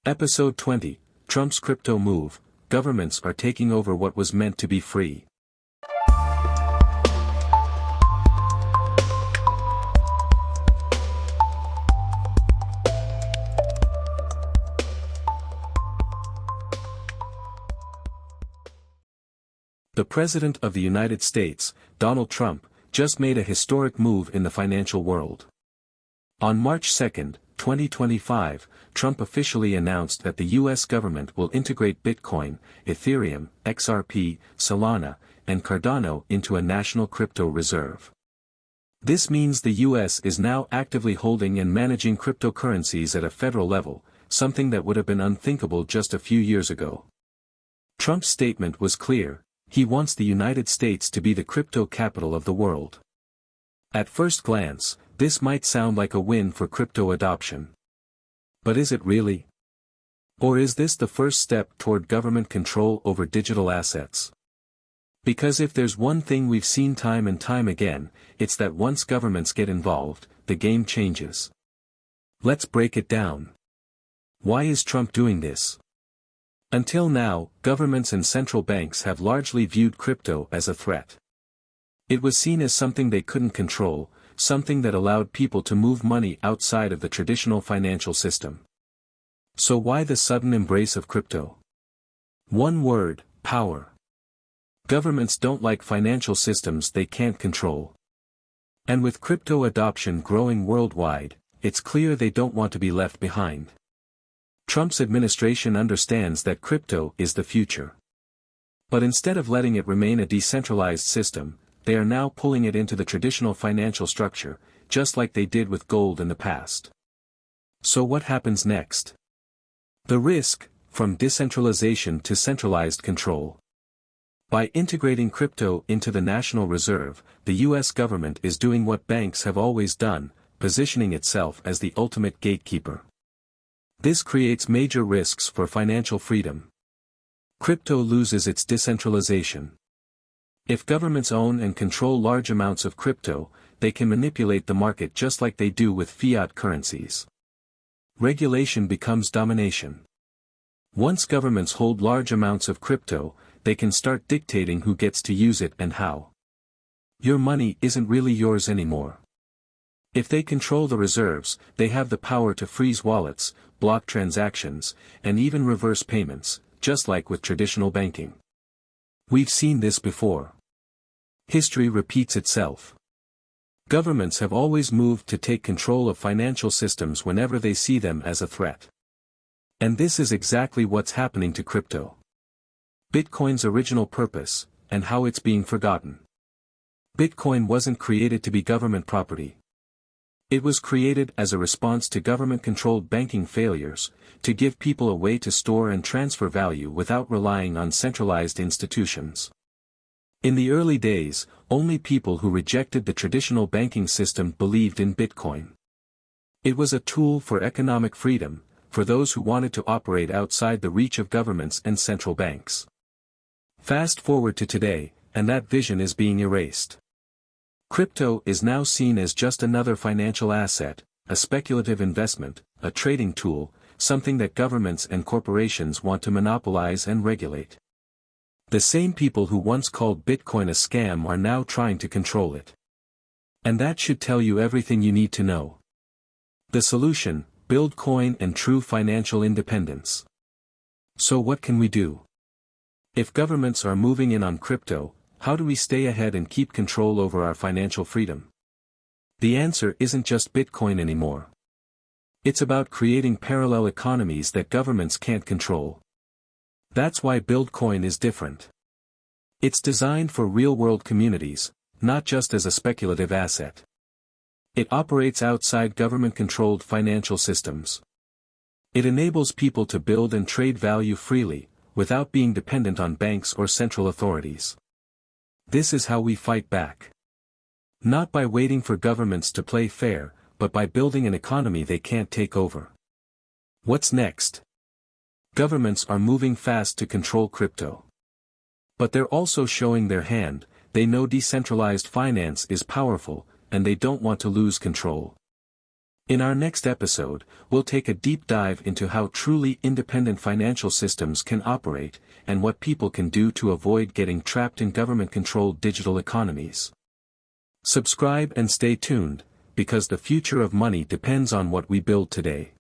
Episode 20, Trump's Crypto Move, Governments Are Taking Over What Was Meant to Be Free. The President of the United States, Donald Trump, just made a historic move in the financial world. On March 2, 2025, Trump officially announced that the U.S. government will integrate Bitcoin, Ethereum, XRP, Solana, and Cardano into a national crypto reserve. This means the U.S. is now actively holding and managing cryptocurrencies at a federal level, something that would have been unthinkable just a few years ago. Trump's statement was clear: he wants the United States to be the crypto capital of the world. At first glance, this might sound like a win for crypto adoption. But is it really? Or is this the first step toward government control over digital assets? Because if there's one thing we've seen time and time again, it's that once governments get involved, the game changes. Let's break it down. Why is Trump doing this? Until now, governments and central banks have largely viewed crypto as a threat. It was seen as something they couldn't control, something that allowed people to move money outside of the traditional financial system. So why the sudden embrace of crypto? One word: power. Governments don't like financial systems they can't control. And with crypto adoption growing worldwide, it's clear they don't want to be left behind. Trump's administration understands that crypto is the future. But instead of letting it remain a decentralized system, they are now pulling it into the traditional financial structure, just like they did with gold in the past. So what happens next? The risk, from decentralization to centralized control. By integrating crypto into the National Reserve, the U.S. government is doing what banks have always done, positioning itself as the ultimate gatekeeper. This creates major risks for financial freedom. Crypto loses its decentralization. If governments own and control large amounts of crypto, they can manipulate the market just like they do with fiat currencies. Regulation becomes domination. Once governments hold large amounts of crypto, they can start dictating who gets to use it and how. Your money isn't really yours anymore. If they control the reserves, they have the power to freeze wallets, block transactions, and even reverse payments, just like with traditional banking. We've seen this before. History repeats itself. Governments have always moved to take control of financial systems whenever they see them as a threat. And this is exactly what's happening to crypto. Bitcoin's original purpose, and how it's being forgotten. Bitcoin wasn't created to be government property. It was created as a response to government-controlled banking failures, to give people a way to store and transfer value without relying on centralized institutions. In the early days, only people who rejected the traditional banking system believed in Bitcoin. It was a tool for economic freedom, for those who wanted to operate outside the reach of governments and central banks. Fast forward to today, and that vision is being erased. Crypto is now seen as just another financial asset, a speculative investment, a trading tool, something that governments and corporations want to monopolize and regulate. The same people who once called Bitcoin a scam are now trying to control it. And that should tell you everything you need to know. The solution: BuildCoin and true financial independence. So what can we do? If governments are moving in on crypto, how do we stay ahead and keep control over our financial freedom? The answer isn't just Bitcoin anymore. It's about creating parallel economies that governments can't control. That's why BuildCoin is different. It's designed for real-world communities, not just as a speculative asset. It operates outside government-controlled financial systems. It enables people to build and trade value freely, without being dependent on banks or central authorities. This is how we fight back. Not by waiting for governments to play fair, but by building an economy they can't take over. What's next? Governments are moving fast to control crypto. But they're also showing their hand. They know decentralized finance is powerful, and they don't want to lose control. In our next episode, we'll take a deep dive into how truly independent financial systems can operate, and what people can do to avoid getting trapped in government-controlled digital economies. Subscribe and stay tuned, because the future of money depends on what we build today.